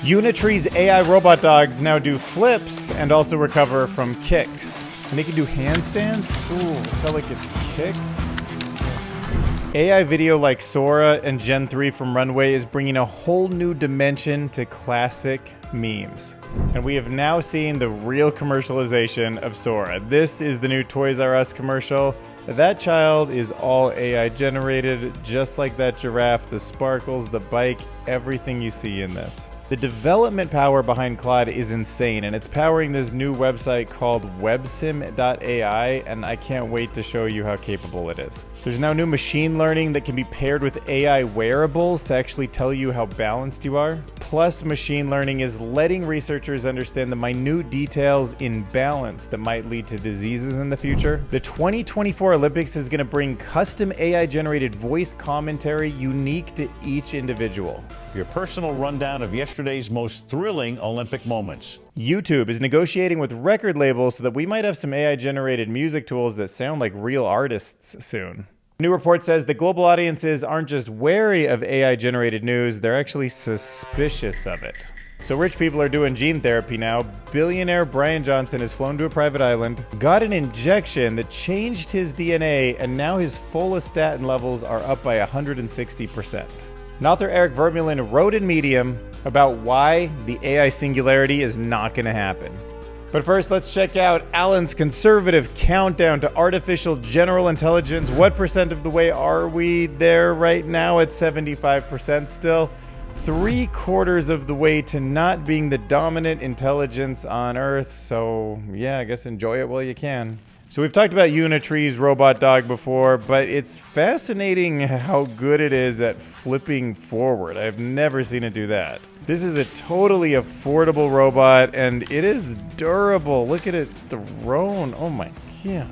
Unitree's AI robot dogs now do flips and also recover from kicks. And they can do handstands? Ooh, I felt like it's kick. AI video like Sora and Gen 3 from Runway is bringing a whole new dimension to classic memes. And we have now seen the real commercialization of Sora. This is the new Toys R Us commercial. That child is all AI generated, just like that giraffe, the sparkles, the bike, everything you see in this. The development power behind Claude is insane, and it's powering this new website called Websim.ai, and I can't wait to show you how capable it is. There's now new machine learning that can be paired with AI wearables to actually tell you how balanced you are. Plus, machine learning is letting researchers understand the minute details in balance that might lead to diseases in the future. The 2024 Olympics is going to bring custom AI-generated voice commentary unique to each individual. Your personal rundown of yesterday's most thrilling Olympic moments. YouTube is negotiating with record labels so that we might have some AI-generated music tools that sound like real artists soon. A new report says that global audiences aren't just wary of AI-generated news, they're actually suspicious of it. So rich people are doing gene therapy now. Billionaire Brian Johnson has flown to a private island, got an injection that changed his DNA, and now his follistatin levels are up by 160%. And author Erik Vermeulen wrote in Medium about why the AI singularity is not going to happen. But first, let's check out Alan's conservative countdown to artificial general intelligence. What percent of the way are we there right now? At 75% still. 3/4 of the way to not being the dominant intelligence on Earth. So yeah, I guess enjoy it while you can. So we've talked about Unitree's robot dog before, but it's fascinating how good it is at flipping forward. I've never seen it do that. This is a totally affordable robot, and it is durable. Look at it thrown. Oh my god.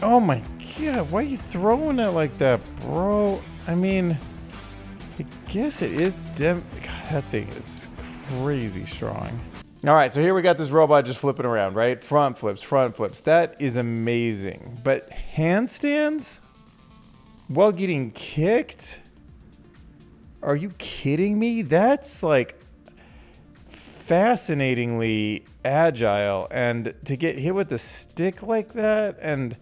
Oh my god, why are you throwing it like that, bro? I mean, I guess it is God, that thing is crazy strong. All right, so here we got this robot just flipping around, right? Front flips, front flips. That is amazing. But handstands while getting kicked? Are you kidding me? That's like fascinatingly agile. And to get hit with a stick like that and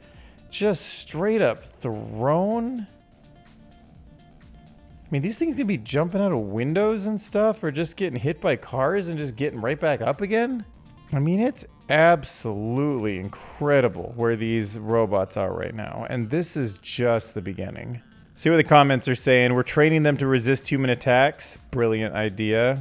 just straight up thrown. I mean, these things can be jumping out of windows and stuff, or just getting hit by cars and just getting right back up again. I mean, it's absolutely incredible where these robots are right now. And this is just the beginning. See what the comments are saying. We're training them to resist human attacks. Brilliant idea.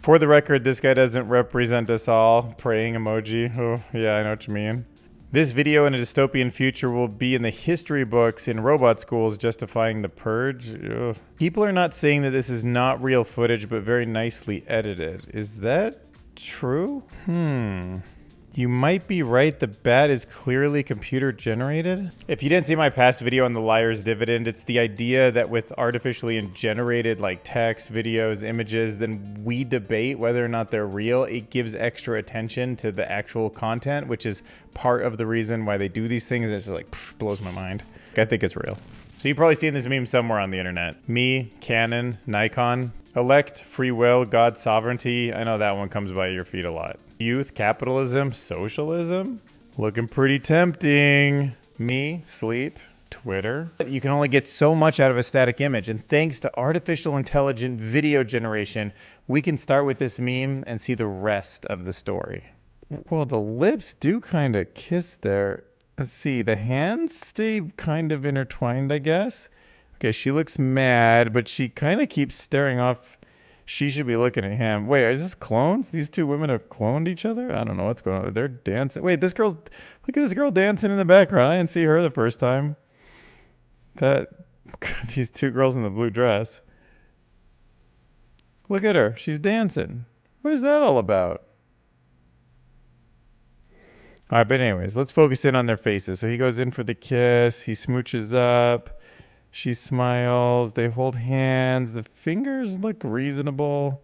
For the record, this guy doesn't represent us all. Praying emoji. Oh, yeah, I know what you mean. This video in a dystopian future will be in the history books in robot schools justifying the purge. Ugh. People are not saying that this is not real footage, but very nicely edited. Is that true? You might be right. The bat is clearly computer generated. If you didn't see my past video on the liar's dividend, it's the idea that with artificially generated like text, videos, images, then we debate whether or not they're real. It gives extra attention to the actual content, which is part of the reason why they do these things. It's just like blows my mind. I think it's real. So you've probably seen this meme somewhere on the internet. Me, Canon, Nikon, elect, free will, God's sovereignty. I know that one comes by your feet a lot. Youth, capitalism, socialism. Looking pretty tempting. Me, sleep, Twitter. You can only get so much out of a static image. And thanks to artificial intelligent video generation, we can start with this meme and see the rest of the story. Well, the lips do kind of kiss there. Let's see, the hands stay kind of intertwined, I guess. Okay, she looks mad, but she kind of keeps staring off. She should be looking at him. Wait, is this clones? These two women have cloned each other? I don't know what's going on. They're dancing. Wait, look at this girl dancing in the background. I didn't see her the first time. These two girls in the blue dress. Look at her. She's dancing. What is that all about? All right, but anyways, let's focus in on their faces. So he goes in for the kiss. He smooches up. She smiles. They hold hands. The fingers look reasonable.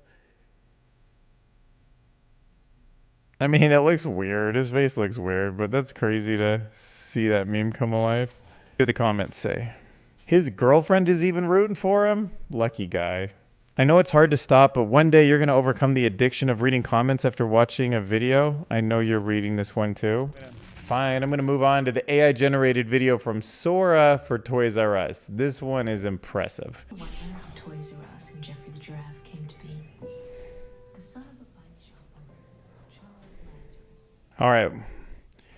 I mean, it looks weird. His face looks weird, but that's crazy to see that meme come alive. What do the comments say? His girlfriend is even rooting for him? Lucky guy. I know it's hard to stop, but one day you're going to overcome the addiction of reading comments after watching a video. I know you're reading this one too. Fine, I'm going to move on to the AI generated video from Sora for Toys R Us. This one is impressive. I wonder how Toys R Us and Jeffrey the Giraffe came to be. The son of a bike shop owner, Charles Lazarus. All right.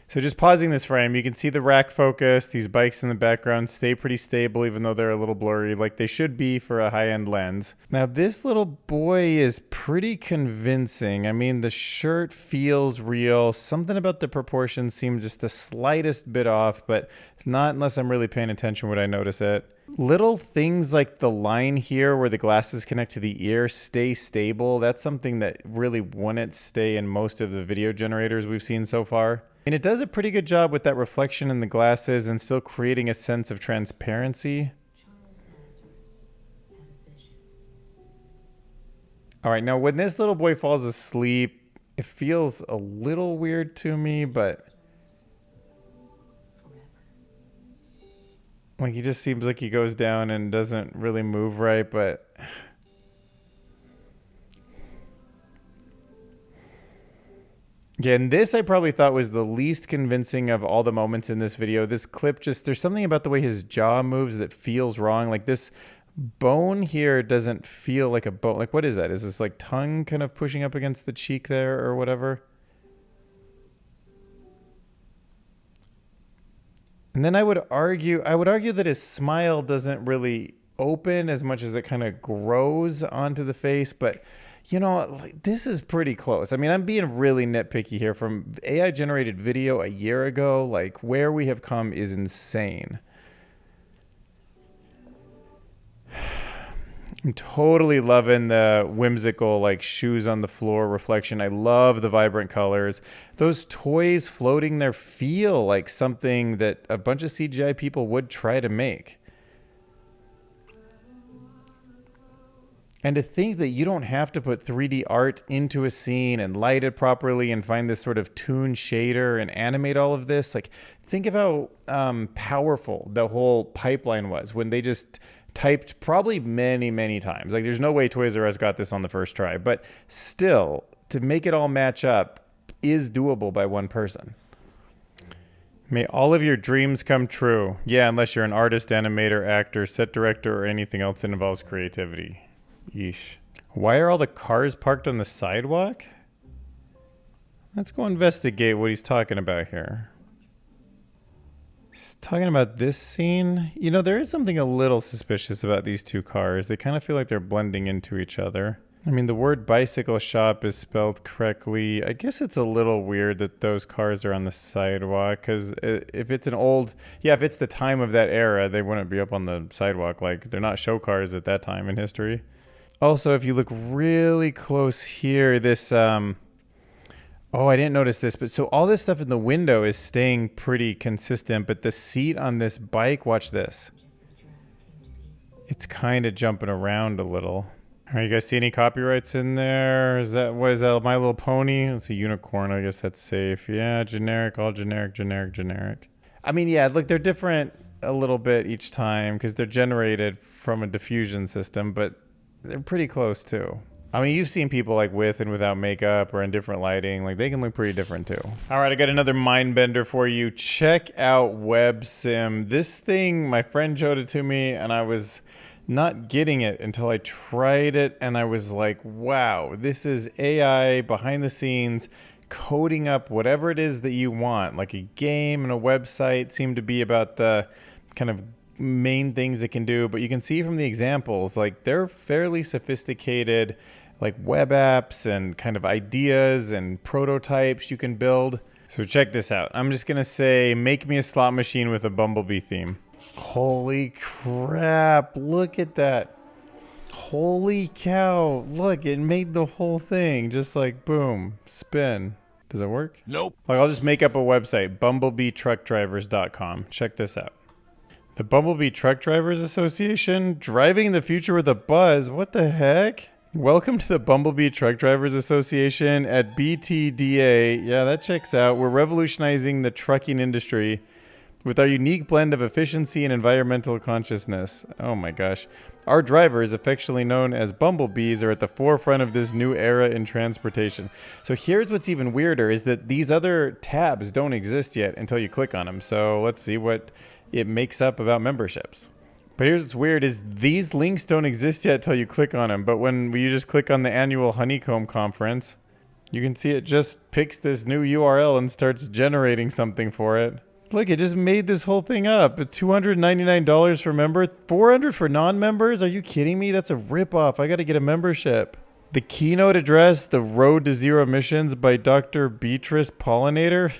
So just pausing this frame, you can see the rack focus. These bikes in the background stay pretty stable, even though they're a little blurry, like they should be for a high-end lens. Now, this little boy is pretty convincing. I mean, the shirt feels real. Something about the proportions seems just the slightest bit off, but not unless I'm really paying attention would I notice it. Little things like the line here where the glasses connect to the ear stay stable. That's something that really wouldn't stay in most of the video generators we've seen so far. And it does a pretty good job with that reflection in the glasses and still creating a sense of transparency. Charles Lazarus had a vision. All right, now when this little boy falls asleep, it feels a little weird to me, but Forever. like he just seems like he goes down and doesn't really move right, but yeah, and this I probably thought was the least convincing of all the moments in this video. This clip just, there's something about the way his jaw moves that feels wrong. Like this bone here doesn't feel like a bone. Like what is that? Is this like tongue kind of pushing up against the cheek there or whatever? And then I would argue that his smile doesn't really open as much as it kind of grows onto the face, but you know, this is pretty close. I mean, I'm being really nitpicky here. From AI generated video a year ago, like where we have come is insane. I'm totally loving the whimsical like shoes on the floor reflection. I love the vibrant colors. Those toys floating there feel like something that a bunch of CGI people would try to make. And to think that you don't have to put 3D art into a scene and light it properly and find this sort of toon shader and animate all of this. Like, think of how powerful the whole pipeline was when they just typed probably many, many times. Like, there's no way Toys R Us got this on the first try. But still, to make it all match up is doable by one person. May all of your dreams come true. Yeah, unless you're an artist, animator, actor, set director, or anything else that involves creativity. Yeesh. Why are all the cars parked on the sidewalk? Let's go investigate what he's talking about here. He's talking about this scene. You know, there is something a little suspicious about these two cars. They kind of feel like they're blending into each other. I mean, the word bicycle shop is spelled correctly. I guess it's a little weird that those cars are on the sidewalk, because if it's an old, yeah, if it's the time of that era, they wouldn't be up on the sidewalk. Like, they're not show cars at that time in history. Also, if you look really close here, this, oh, I didn't notice this, but so all this stuff in the window is staying pretty consistent, but the seat on this bike, watch this. It's kind of jumping around a little. All right, you guys see any copyrights in there? What is that, My Little Pony? It's a unicorn, I guess that's safe. Yeah, generic, all generic, generic, generic. I mean, yeah, look, they're different a little bit each time because they're generated from a diffusion system, but they're pretty close too. I mean, you've seen people like with and without makeup or in different lighting. Like, they can look pretty different too. All right, I got another mind bender for you. Check out Websim. This thing, my friend showed it to me and I was not getting it until I tried it. And I was like, wow, this is AI behind the scenes coding up whatever it is that you want. Like a game and a website seem to be about the kind of main things it can do, but you can see from the examples, like they're fairly sophisticated, like web apps and kind of ideas and prototypes you can build. So check this out. I'm just gonna say, make me a slot machine with a Bumblebee theme. Holy crap, look at that. Holy cow, look, it made the whole thing just like boom, spin. Does it work? Nope. Like, I'll just make up a website, bumblebeetruckdrivers.com. Check this out. The Bumblebee Truck Drivers Association? Driving the future with a buzz? What the heck? Welcome to the Bumblebee Truck Drivers Association at BTDA. Yeah, that checks out. We're revolutionizing the trucking industry. With our unique blend of efficiency and environmental consciousness. Oh my gosh. Our drivers, affectionately known as bumblebees, are at the forefront of this new era in transportation. So here's what's even weirder is that these other tabs don't exist yet until you click on them. So let's see what it makes up about memberships. But here's what's weird is these links don't exist yet until you click on them. But when you just click on the annual Honeycomb conference, you can see it just picks this new URL and starts generating something for it. Look, it just made this whole thing up. $299 for member, $400 for non-members? Are you kidding me? That's a ripoff. I got to get a membership. The keynote address, The Road to Zero Emissions by Dr. Beatrice Pollinator.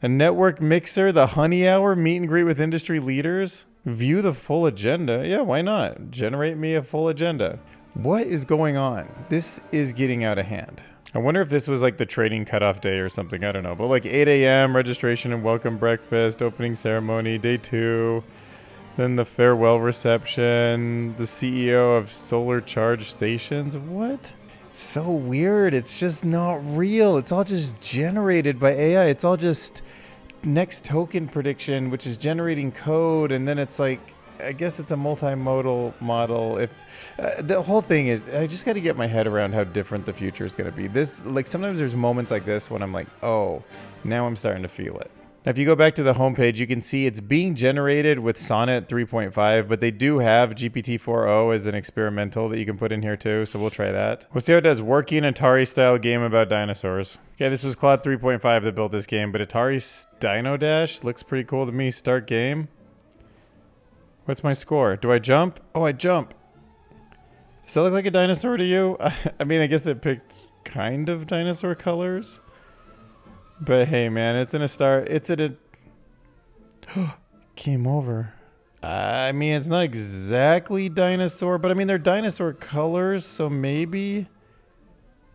A network mixer, the Honey Hour, meet and greet with industry leaders. View the full agenda. Yeah, why not? Generate me a full agenda. What is going on? This is getting out of hand. I wonder if this was like the trading cutoff day or something. I don't know. But like 8 a.m. registration and welcome breakfast, opening ceremony, day 2. Then the farewell reception, the CEO of Solar Charge Stations. What? It's so weird. It's just not real. It's all just generated by AI. It's all just next token prediction, which is generating code. And then it's like, I guess it's a multimodal model. If the whole thing is, I just got to get my head around how different the future is going to be. This, like, sometimes there's moments like this when I'm like, oh, now I'm starting to feel it. Now, if you go back to the homepage, you can see it's being generated with Sonnet 3.5, but they do have GPT-4o as an experimental that you can put in here too. So we'll try that. We'll see how it does. Working Atari style game about dinosaurs. Okay, this was Claude 3.5 that built this game, but Atari's Dino Dash looks pretty cool to me. Start game. What's my score? Do I jump? Oh, I jump. Does that look like a dinosaur to you? I mean, I guess it picked kind of dinosaur colors. But hey, man, it's in a star. It's at a... Game over. I mean, it's not exactly dinosaur, but I mean, they're dinosaur colors, so maybe...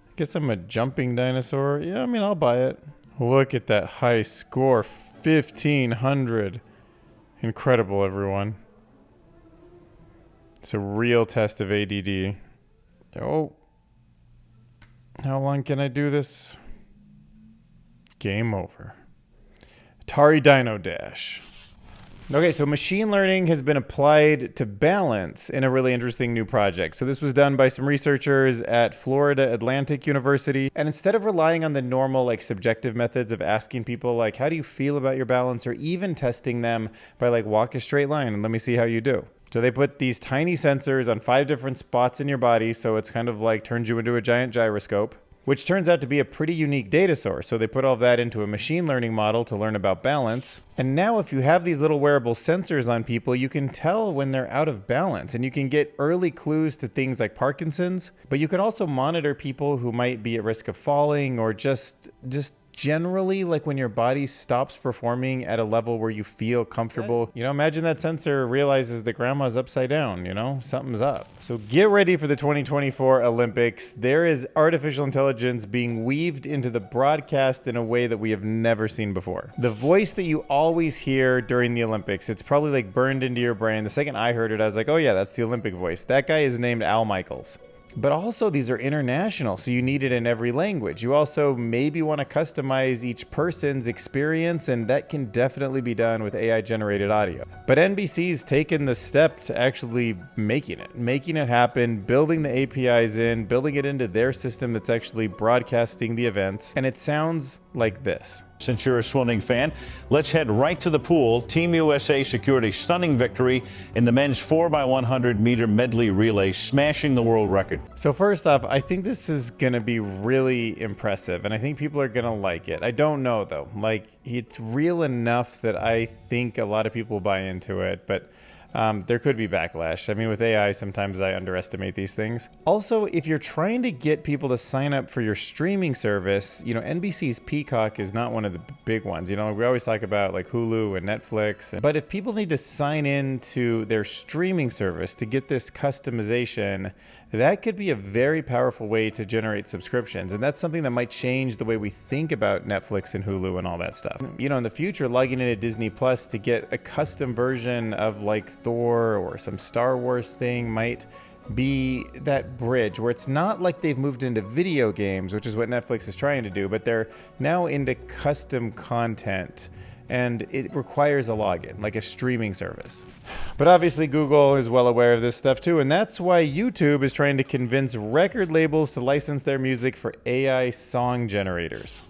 I guess I'm a jumping dinosaur. Yeah, I mean, I'll buy it. Look at that high score. 1,500. Incredible, everyone. It's a real test of ADD. Oh. How long can I do this? Game over. Atari Dino Dash. Okay, so machine learning has been applied to balance in a really interesting new project. So this was done by some researchers at Florida Atlantic University. And instead of relying on the normal, like, subjective methods of asking people, like, how do you feel about your balance? Or even testing them by, like, walk a straight line and let me see how you do. So they put these tiny sensors on 5 different spots in your body. So it's kind of like turns you into a giant gyroscope, which turns out to be a pretty unique data source. So they put all that into a machine learning model to learn about balance. And now if you have these little wearable sensors on people, you can tell when they're out of balance, and you can get early clues to things like Parkinson's, but you can also monitor people who might be at risk of falling, or just generally, like, when your body stops performing at a level where you feel comfortable. You know, imagine that sensor realizes that grandma's upside down, you know, something's up. So get ready for the 2024 Olympics. There is artificial intelligence being weaved into the broadcast in a way that we have never seen before. The voice that you always hear during the Olympics, it's probably like burned into your brain. The second I heard it, I was like, oh yeah, that's the Olympic voice. That guy is named Al Michaels. But also these are international, so you need it in every language. You also maybe want to customize each person's experience, and that can definitely be done with AI-generated audio. But NBC's taken the step to actually making it happen, building the APIs in, building it into their system that's actually broadcasting the events, and it sounds like this. Since you're a swimming fan, let's head right to the pool. Team USA secured a stunning victory in the men's 4x100 meter medley relay, smashing the world record. So first off, I think this is going to be really impressive, and I think people are going to like it. I don't know, though. Like, it's real enough that I think a lot of people buy into it, but there could be backlash. I mean, with AI, sometimes I underestimate these things. Also, if you're trying to get people to sign up for your streaming service, you know, NBC's Peacock is not one of the big ones. You know, we always talk about like Hulu and Netflix. But if people need to sign in to their streaming service to get this customization, that could be a very powerful way to generate subscriptions. And that's something that might change the way we think about Netflix and Hulu and all that stuff. You know, in the future, logging into Disney Plus to get a custom version of like Thor or some Star Wars thing might be that bridge where it's not like they've moved into video games, which is what Netflix is trying to do, but they're now into custom content. And it requires a login, like a streaming service. But obviously Google is well aware of this stuff too, and that's why YouTube is trying to convince record labels to license their music for AI song generators.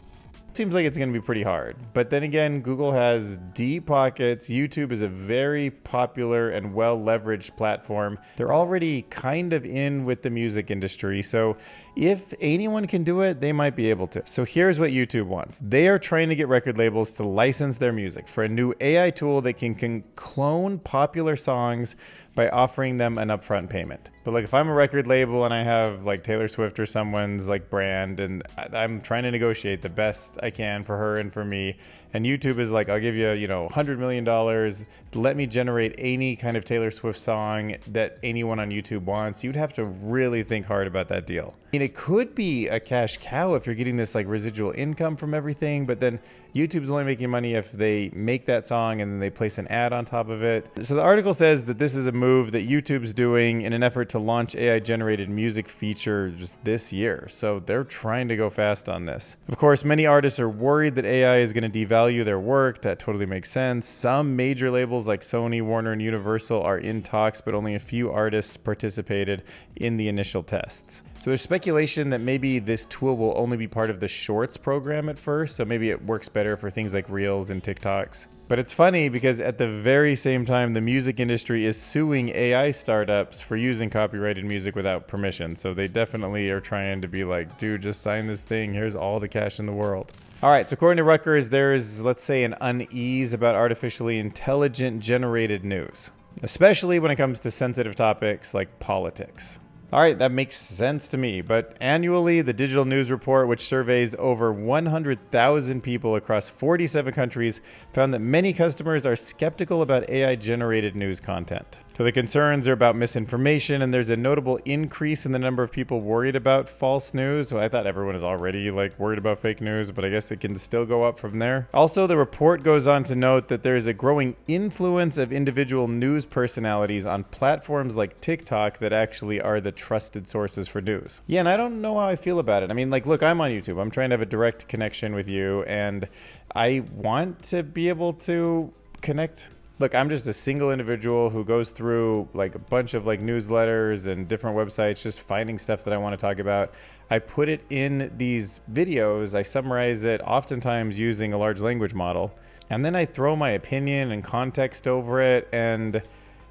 Seems like it's going to be pretty hard. But then again, Google has deep pockets. YouTube is a very popular and well-leveraged platform. They're already kind of in with the music industry. So if anyone can do it, they might be able to. So here's what YouTube wants. They are trying to get record labels to license their music for a new AI tool that can clone popular songs by offering them an upfront payment. But like if I'm a record label and I have like Taylor Swift or someone's like brand and I'm trying to negotiate the best I can for her and for me, and YouTube is like, I'll give you, $100 million, let me generate any kind of Taylor Swift song that anyone on YouTube wants, you'd have to really think hard about that deal. I mean, it could be a cash cow if you're getting this like residual income from everything, but then YouTube's only making money if they make that song and then they place an ad on top of it. So the article says that this is a move that YouTube's doing in an effort to launch AI-generated music features this year. So they're trying to go fast on this. Of course, many artists are worried that AI is going to devalue their work. That totally makes sense. Some major labels like Sony, Warner, and Universal are in talks, but only a few artists participated in the initial tests. So there's speculation that maybe this tool will only be part of the Shorts program at first, so maybe it works better for things like Reels and TikToks. But it's funny because at the very same time, the music industry is suing AI startups for using copyrighted music without permission. So they definitely are trying to be like, dude, just sign this thing. Here's all the cash in the world. All right, so according to Rutgers, there's, let's say, an unease about artificially intelligent generated news, especially when it comes to sensitive topics like politics. All right, that makes sense to me, but annually, the Digital News Report, which surveys over 100,000 people across 47 countries, found that many customers are skeptical about AI-generated news content. So the concerns are about misinformation, and there's a notable increase in the number of people worried about false news. So I thought everyone is already worried about fake news, but I guess it can still go up from there. Also, the report goes on to note that there's a growing influence of individual news personalities on platforms like TikTok that actually are the trusted sources for news. Yeah, and I don't know how I feel about it. I mean, look, I'm on YouTube. I'm trying to have a direct connection with you, and I want to be able to connect. Look, I'm just a single individual who goes through a bunch of newsletters and different websites, just finding stuff that I want to talk about. I put it in these videos. I summarize it, oftentimes using a large language model, and then I throw my opinion and context over it, and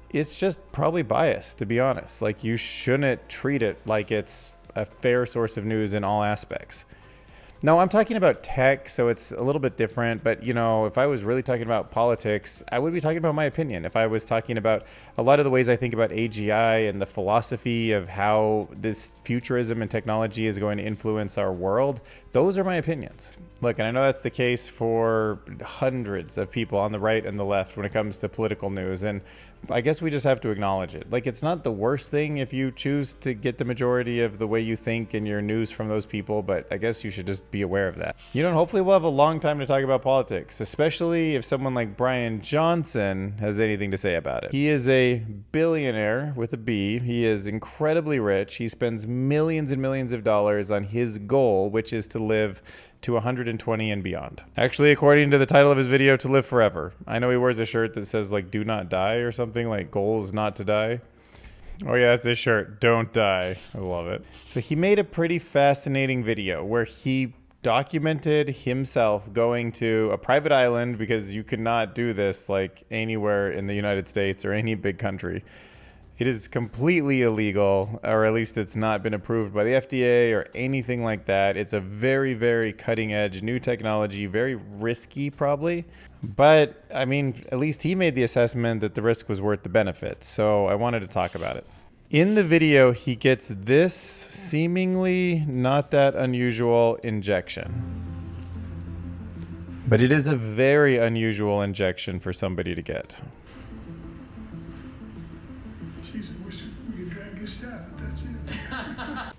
it's just probably biased, to be honest. You shouldn't treat it like it's a fair source of news in all aspects. No, I'm talking about tech, so it's a little bit different. But, if I was really talking about politics, I would be talking about my opinion. If I was talking about a lot of the ways I think about AGI and the philosophy of how this futurism and technology is going to influence our world, those are my opinions. Look, and I know that's the case for hundreds of people on the right and the left when it comes to political news. And I guess we just have to acknowledge it. It's not the worst thing if you choose to get the majority of the way you think in your news from those people, but I guess you should just be aware of that. Hopefully we'll have a long time to talk about politics, especially if someone like Brian Johnson has anything to say about it. He is a billionaire with a B. He is incredibly rich. He spends millions and millions of dollars on his goal, which is to live to 120 and beyond. Actually, according to the title of his video, to live forever. I know he wears a shirt that says do not die or something, goal is not to die. Oh yeah, that's his shirt, don't die. I love it. So he made a pretty fascinating video where he documented himself going to a private island, because you could not do this anywhere in the United States or any big country. It is completely illegal, or at least it's not been approved by the FDA or anything like that. It's a very, very cutting edge new technology, very risky probably. But I mean, at least he made the assessment that the risk was worth the benefit. So I wanted to talk about it. In the video, he gets this seemingly not that unusual injection. But it is a very unusual injection for somebody to get.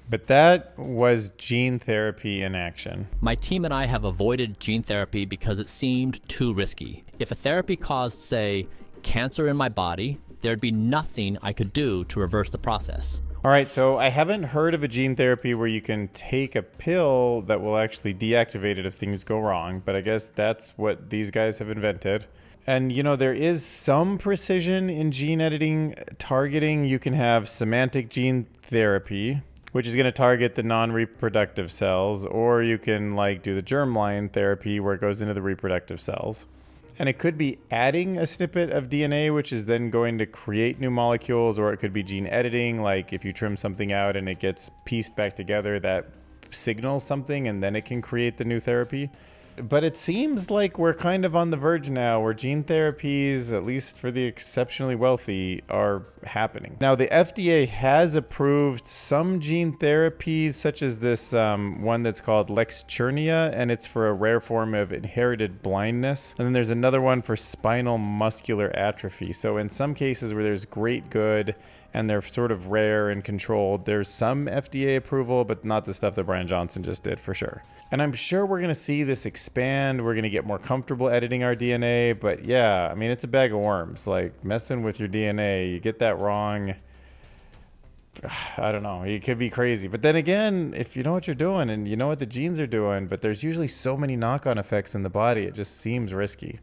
But that was gene therapy in action. My team and I have avoided gene therapy because it seemed too risky. If a therapy caused, say, cancer in my body, there'd be nothing I could do to reverse the process. All right, so I haven't heard of a gene therapy where you can take a pill that will actually deactivate it if things go wrong, but I guess that's what these guys have invented. And, you know, there is some precision in gene editing targeting. You can have semantic gene therapy, which is going to target the non-reproductive cells, or you can like do the germline therapy where it goes into the reproductive cells. And it could be adding a snippet of DNA, which is then going to create new molecules, or it could be gene editing, like if you trim something out and it gets pieced back together, that signals something and then it can create the new therapy. But it seems like we're kind of on the verge now where gene therapies, at least for the exceptionally wealthy, are happening. Now, the FDA has approved some gene therapies, such as this one that's called Lexchernia, and it's for a rare form of inherited blindness. And then there's another one for spinal muscular atrophy. So in some cases where there's great good and they're sort of rare and controlled, there's some FDA approval, but not the stuff that Brian Johnson just did, for sure. And I'm sure we're going to see this expand. We're going to get more comfortable editing our DNA. But yeah, I mean, it's a bag of worms. Like, messing with your DNA, you get that wrong, I don't know, it could be crazy. But then again, if you know what you're doing and you know what the genes are doing, but there's usually so many knock-on effects in the body, it just seems risky.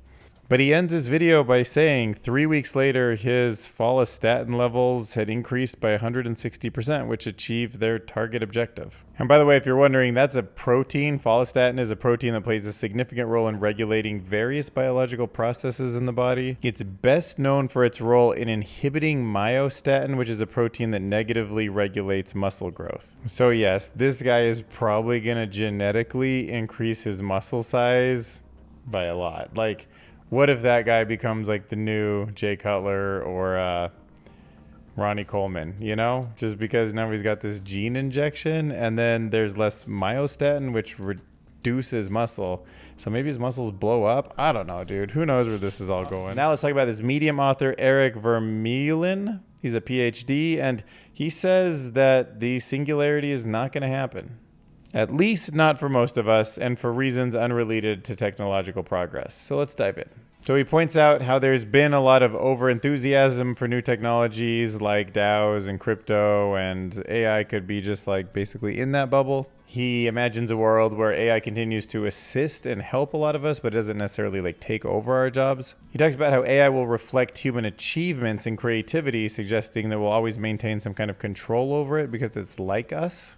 But he ends his video by saying 3 weeks later, his follistatin levels had increased by 160%, which achieved their target objective. And by the way, if you're wondering, that's a protein. Follistatin is a protein that plays a significant role in regulating various biological processes in the body. It's best known for its role in inhibiting myostatin, which is a protein that negatively regulates muscle growth. So yes, this guy is probably going to genetically increase his muscle size by a lot. Like, what if that guy becomes like the new Jay Cutler or Ronnie Coleman, you know? Just because now he's got this gene injection, and then there's less myostatin, which reduces muscle. So maybe his muscles blow up? I don't know, dude. Who knows where this is all going? Now let's talk about this Medium author, Erik Vermeulen. He's a PhD, and he says that the singularity is not going to happen. At least not for most of us, and for reasons unrelated to technological progress. So let's dive in. So he points out how there's been a lot of over-enthusiasm for new technologies like DAOs and crypto, and AI could be just like basically in that bubble. He imagines a world where AI continues to assist and help a lot of us, but doesn't necessarily like take over our jobs. He talks about how AI will reflect human achievements and creativity, suggesting that we'll always maintain some kind of control over it because it's like us.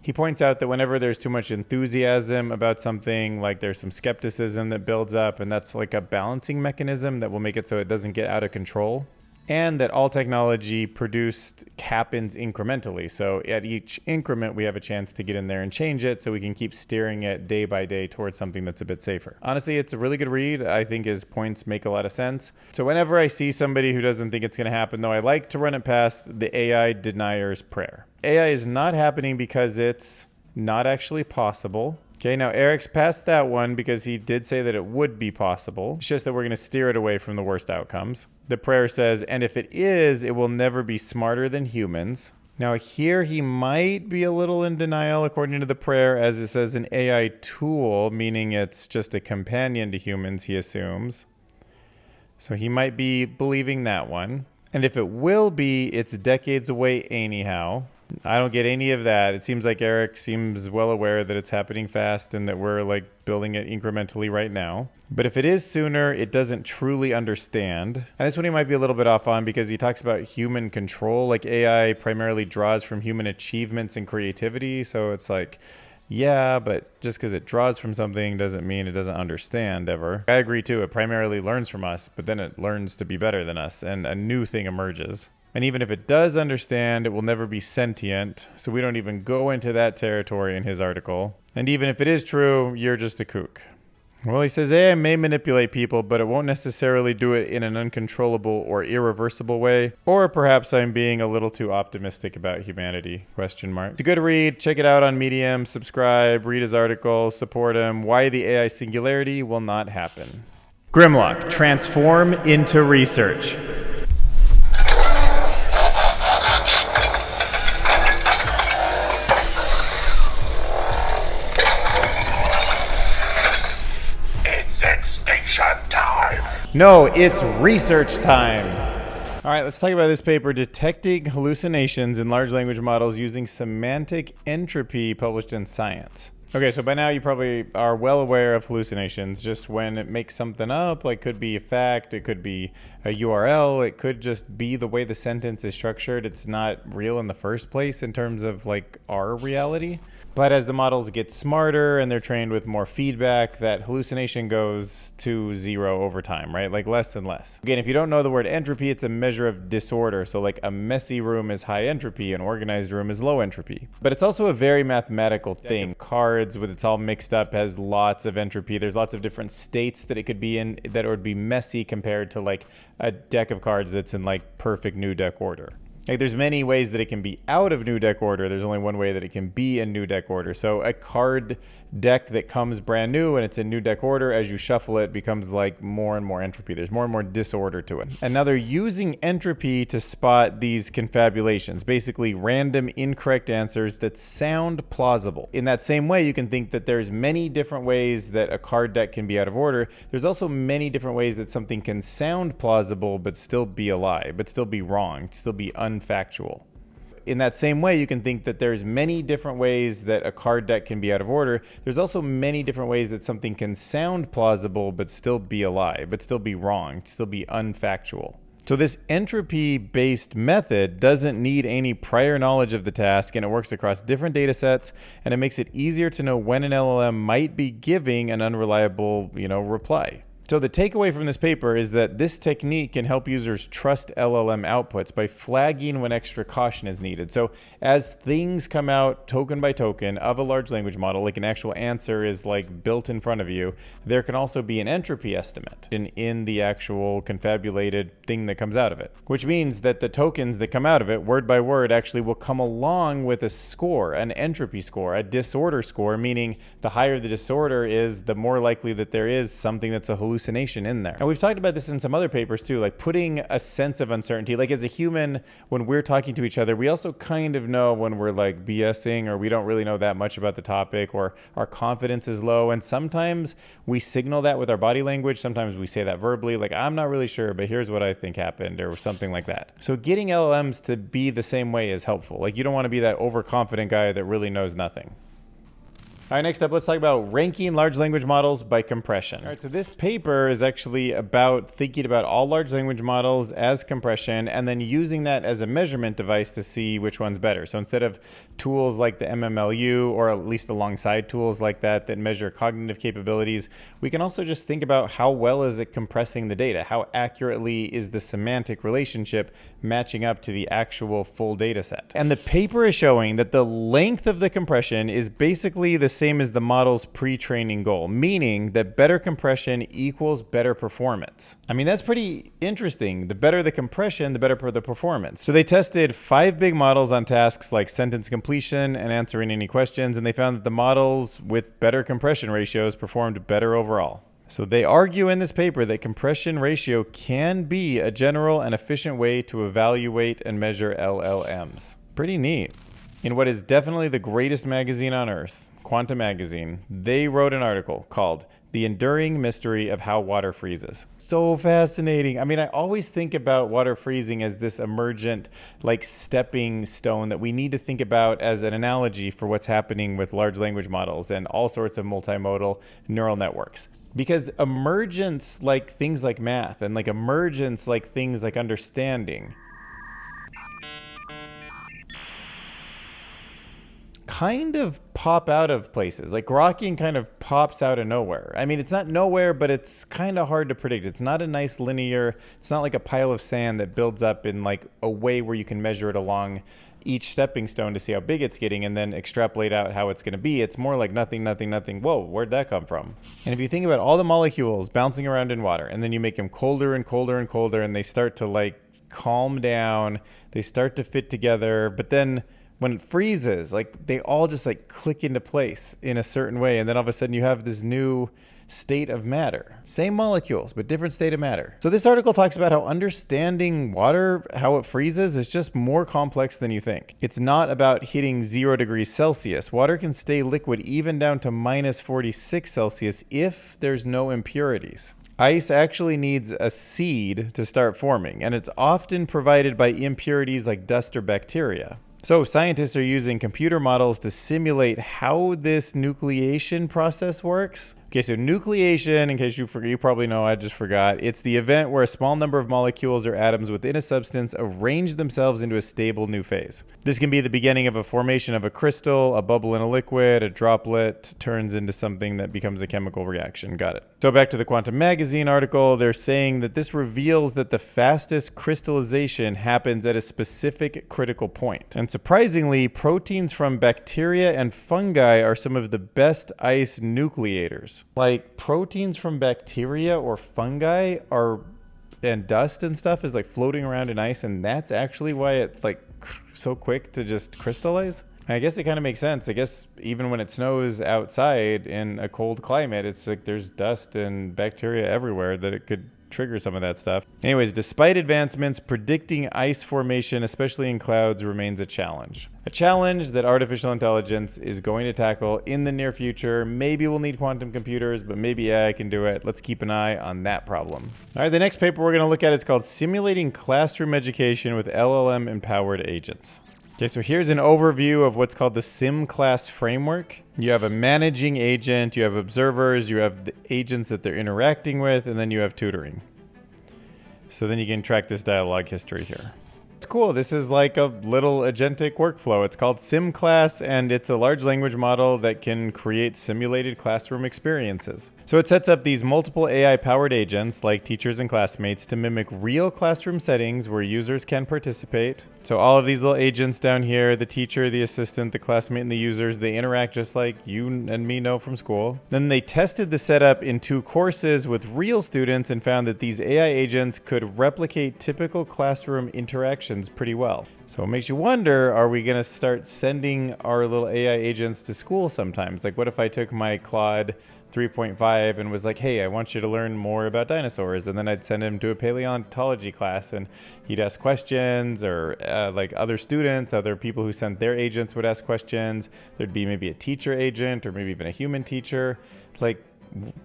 He points out that whenever there's too much enthusiasm about something, like there's some skepticism that builds up, and that's like a balancing mechanism that will make it so it doesn't get out of control. And that all technology produced happens incrementally. So at each increment, we have a chance to get in there and change it so we can keep steering it day by day towards something that's a bit safer. Honestly, it's a really good read. I think his points make a lot of sense. So whenever I see somebody who doesn't think it's going to happen, though, I like to run it past the AI denier's prayer. AI is not happening because it's not actually possible. Okay, now Erik's past that one because he did say that it would be possible. It's just that we're going to steer it away from the worst outcomes. The prayer says, and if it is, it will never be smarter than humans. Now here he might be a little in denial according to the prayer, as it says an AI tool, meaning it's just a companion to humans, he assumes. So he might be believing that one. And if it will be, it's decades away anyhow. I don't get any of that. It seems like Erik seems well aware that it's happening fast and that we're like building it incrementally right now. But if it is sooner, it doesn't truly understand. And this one he might be a little bit off on because he talks about human control. Like AI primarily draws from human achievements and creativity. So it's like, yeah, but just because it draws from something doesn't mean it doesn't understand ever. I agree too. It primarily learns from us, but then it learns to be better than us and a new thing emerges. And even if it does understand, it will never be sentient. So we don't even go into that territory in his article. And even if it is true, you're just a kook. Well, he says AI may manipulate people, but it won't necessarily do it in an uncontrollable or irreversible way. Or perhaps I'm being a little too optimistic about humanity, ? It's a good read. Check it out on Medium. Subscribe, read his article, support him. Why the AI singularity will not happen. GRIMLOCK, transform into research. No, it's research time. All right, let's talk about this paper, Detecting Hallucinations in Large Language Models Using Semantic Entropy, published in Science. Okay, so by now you probably are well aware of hallucinations, just when it makes something up, like could be a fact, it could be a URL, it could just be the way the sentence is structured. It's not real in the first place in terms of like our reality. But as the models get smarter and they're trained with more feedback, that hallucination goes to zero over time, right? Like less and less. Again, if you don't know the word entropy, it's a measure of disorder. So like a messy room is high entropy, an organized room is low entropy. But it's also a very mathematical thing. Cards, with it's all mixed up, has lots of entropy. There's lots of different states that it could be in that would be messy compared to like a deck of cards that's in like perfect new deck order. Like there's many ways that it can be out of new deck order. There's only one way that it can be in new deck order. So a card deck that comes brand new and it's in new deck order, as you shuffle it, becomes like more and more entropy. There's more and more disorder to it. And now they're using entropy to spot these confabulations, basically random incorrect answers that sound plausible. In that same way, you can think that there's many different ways that a card deck can be out of order. There's also many different ways that something can sound plausible but still be a lie, but still be wrong, still be unfactual. In that same way, you can think that there's many different ways that a card deck can be out of order. There's also many different ways that something can sound plausible but still be a lie, but still be wrong, still be unfactual. So this entropy-based method doesn't need any prior knowledge of the task, and it works across different data sets, and it makes it easier to know when an LLM might be giving an unreliable, reply. So the takeaway from this paper is that this technique can help users trust LLM outputs by flagging when extra caution is needed. So as things come out token by token of a large language model, like an actual answer is like built in front of you, there can also be an entropy estimate in the actual confabulated thing that comes out of it, which means that the tokens that come out of it, word by word, actually will come along with a score, an entropy score, a disorder score, meaning the higher the disorder is, the more likely that there is something that's a hallucination in there. And we've talked about this in some other papers too, like putting a sense of uncertainty. Like as a human, when we're talking to each other, we also kind of know when we're like BSing or we don't really know that much about the topic or our confidence is low. And sometimes we signal that with our body language. Sometimes we say that verbally, like I'm not really sure, but here's what I think happened or something like that. So getting LLMs to be the same way is helpful. Like you don't want to be that overconfident guy that really knows nothing. All right, next up, let's talk about ranking large language models by compression. All right, so this paper is actually about thinking about all large language models as compression and then using that as a measurement device to see which one's better. So instead of tools like the MMLU, or at least alongside tools like that measure cognitive capabilities, we can also just think about how well is it compressing the data? How accurately is the semantic relationship matching up to the actual full data set? And the paper is showing that the length of the compression is basically the same as the model's pre-training goal, meaning that better compression equals better performance. I mean, that's pretty interesting. The better the compression, the better the performance. So they tested 5 big models on tasks like sentence completion and answering any questions, and they found that the models with better compression ratios performed better overall. So they argue in this paper that compression ratio can be a general and efficient way to evaluate and measure LLMs. Pretty neat. In what is definitely the greatest magazine on earth, Quantum Magazine, they wrote an article called The Enduring Mystery of How Water Freezes. So fascinating. I mean, I always think about water freezing as this emergent, like stepping stone that we need to think about as an analogy for what's happening with large language models and all sorts of multimodal neural networks. Because emergence, like things like math, and like emergence, like things like understanding, kind of pop out of places. Like grokking kind of pops out of nowhere. I mean, it's not nowhere, but it's kind of hard to predict. It's not a nice linear, it's not like a pile of sand that builds up in like a way where you can measure it along each stepping stone to see how big it's getting and then extrapolate out how it's going to be. It's more like nothing, nothing, nothing. Whoa, where'd that come from? And if you think about all the molecules bouncing around in water and then you make them colder and colder and colder and they start to like calm down, they start to fit together, but then when it freezes, like they all just like click into place in a certain way. And then all of a sudden you have this new state of matter. Same molecules, but different state of matter. So this article talks about how understanding water, how it freezes, is just more complex than you think. It's not about hitting 0 degrees Celsius. Water can stay liquid even down to -46 Celsius if there's no impurities. Ice actually needs a seed to start forming, and it's often provided by impurities like dust or bacteria. So scientists are using computer models to simulate how this nucleation process works. Okay, so nucleation, in case you probably know, I just forgot. It's the event where a small number of molecules or atoms within a substance arrange themselves into a stable new phase. This can be the beginning of a formation of a crystal, a bubble in a liquid, a droplet turns into something that becomes a chemical reaction. Got it. So back to the Quantum Magazine article, they're saying that this reveals that the fastest crystallization happens at a specific critical point. And surprisingly, proteins from bacteria and fungi are some of the best ice nucleators. Like proteins from bacteria or fungi and dust and stuff is like floating around in ice, and that's actually why it's like so quick to just crystallize. I guess it kind of makes sense. I guess even when it snows outside in a cold climate, it's like there's dust and bacteria everywhere that it could trigger some of that stuff. Anyways, despite advancements, predicting ice formation, especially in clouds, remains a challenge. A challenge that artificial intelligence is going to tackle in the near future. Maybe we'll need quantum computers, but maybe AI can do it. Let's keep an eye on that problem. All right, the next paper we're going to look at is called Simulating Classroom Education with LLM-Empowered Agents. Okay, so here's an overview of what's called the Sim class framework. You have a managing agent, you have observers, you have the agents that they're interacting with, and then you have tutoring. So then you can track this dialogue history here. It's cool. This is like a little agentic workflow. It's called Sim class, and it's a large language model that can create simulated classroom experiences. So it sets up these multiple AI-powered agents, like teachers and classmates, to mimic real classroom settings where users can participate. So all of these little agents down here, the teacher, the assistant, the classmate, and the users, they interact just like you and me know from school. Then they tested the setup in 2 courses with real students and found that these AI agents could replicate typical classroom interactions pretty well. So it makes you wonder, are we going to start sending our little AI agents to school sometimes? Like what if I took my Claude 3.5 and was like, hey, I want you to learn more about dinosaurs, and then I'd send him to a paleontology class and he'd ask questions, or like other students, other people who sent their agents would ask questions. There'd be maybe a teacher agent or maybe even a human teacher. Like,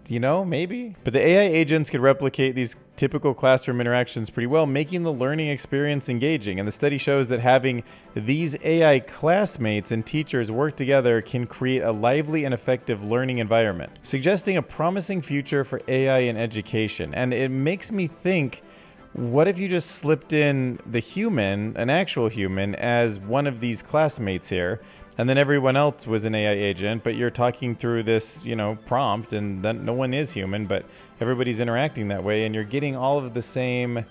you know, maybe. But the AI agents could replicate these typical classroom interactions pretty well, making the learning experience engaging. And the study shows that having these AI classmates and teachers work together can create a lively and effective learning environment, suggesting a promising future for AI in education. And it makes me think, what if you just slipped in the human, an actual human, as one of these classmates here? And then everyone else was an AI agent, but you're talking through this, prompt, and then no one is human, but everybody's interacting that way, and you're getting all of the same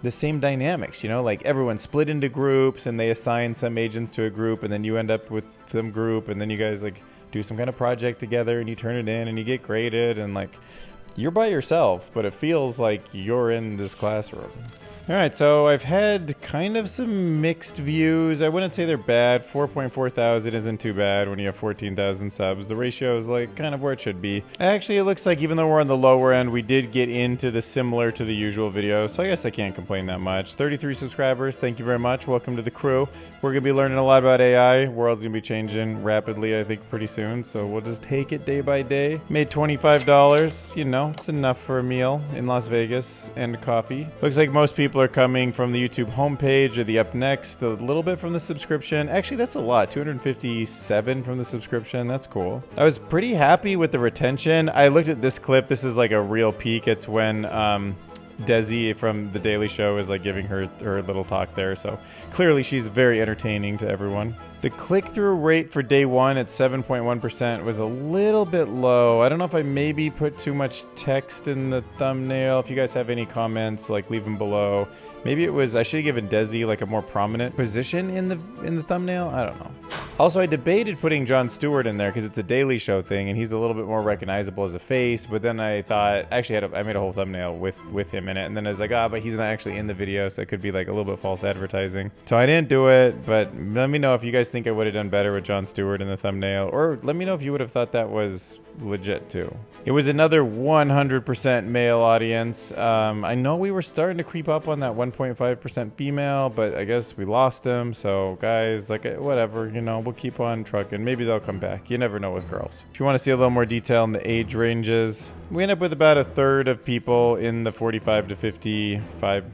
dynamics, like everyone split into groups, and they assign some agents to a group, and then you end up with some group, and then you guys like do some kind of project together, and you turn it in, and you get graded, and like you're by yourself, but it feels like you're in this classroom. All right, so I've had kind of some mixed views. I wouldn't say they're bad. 4.4 thousand isn't too bad when you have 14,000 subs. The ratio is like kind of where it should be. Actually, it looks like even though we're on the lower end, we did get into the similar to the usual video, so I guess I can't complain that much. 33 subscribers, thank you very much. Welcome to the crew. We're gonna be learning a lot about AI. World's gonna be changing rapidly, I think, pretty soon, so we'll just take it day by day. Made $25, it's enough for a meal in Las Vegas and coffee. Looks like most people are coming from the YouTube homepage or the up next, a little bit from the subscription. Actually, that's a lot, 257 from the subscription. That's cool. I was pretty happy with the retention. I looked at this clip. This is like a real peak. It's when Desi from The Daily Show is like giving her little talk there. So clearly she's very entertaining to everyone. The click-through rate for day 1 at 7.1% was a little bit low. I don't know if I maybe put too much text in the thumbnail. If you guys have any comments, like leave them below. Maybe it was, I should have given Desi like a more prominent position in the thumbnail. I don't know. Also, I debated putting Jon Stewart in there because it's a Daily Show thing and he's a little bit more recognizable as a face. But then I thought, actually, I made a whole thumbnail with him in it. And then I was like, but he's not actually in the video, so it could be like a little bit false advertising. So I didn't do it. But let me know if you guys think I would have done better with Jon Stewart in the thumbnail, or let me know if you would have thought that was legit too. It was another 100% male audience. I know we were starting to creep up on that 1.5% female, but I guess we lost them. So guys, like, whatever, you know, we'll keep on trucking. Maybe they'll come back. You never know with girls. If you want to see a little more detail in the age ranges, we end up with about a third of people in the 45 to 55.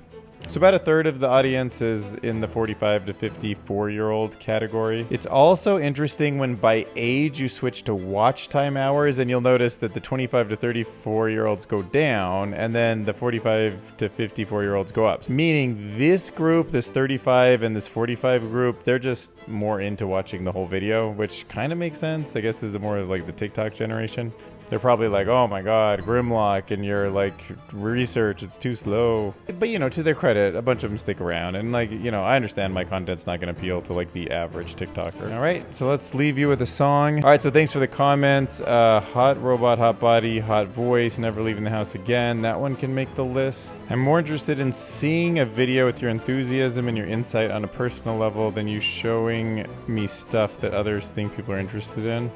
So about a third of the audience is in the 45 to 54-year-old category. It's also interesting when by age you switch to watch time hours, and you'll notice that the 25 to 34-year-olds go down, and then the 45 to 54-year-olds go up. Meaning this group, this 35 and this 45 group, they're just more into watching the whole video, which kind of makes sense. I guess this is more like the TikTok generation. They're probably like, oh my god, GRIMLOCK and your like research, it's too slow. But you know, to their credit, a bunch of them stick around. And like, you know, I understand my content's not going to appeal to like the average TikToker. All right, so let's leave you with a song. All right, so thanks for the comments. Hot robot, hot body, hot voice, never leaving the house again. That one can make the list. I'm more interested in seeing a video with your enthusiasm and your insight on a personal level than you showing me stuff that others think people are interested in.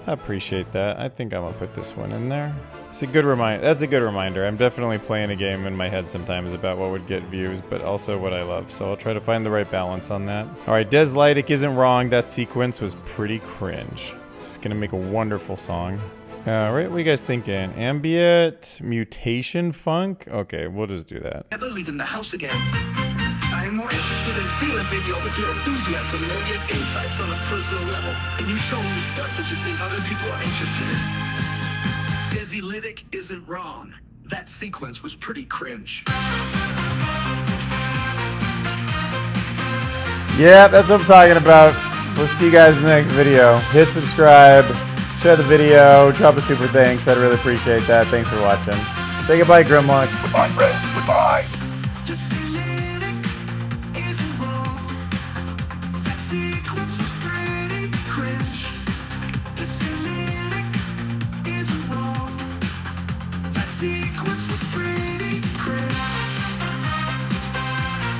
I appreciate that. I think I'm gonna put this one in there. It's a good reminder. That's a good reminder. I'm definitely playing a game in my head sometimes about what would get views, but also what I love. So I'll try to find the right balance on that. All right, Des Lydic isn't wrong. That sequence was pretty cringe. It's gonna make a wonderful song. All right, what are you guys thinking? Ambient, mutation, funk? Okay, we'll just do that. Never leaving the house again. I'm more interested in seeing a video with your enthusiasm and your insights on a personal level, and you show me stuff that you think other people are interested in. Desi Lydic isn't wrong. That sequence was pretty cringe. Yeah, that's what I'm talking about. We'll see you guys in the next video. Hit subscribe, share the video, drop a super thanks. I'd really appreciate that. Thanks for watching. Say goodbye, GRIMLOCK. Goodbye, friends. Goodbye.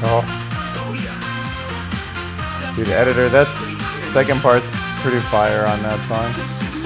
Oh. Dude, editor, that's second part's pretty fire on that song.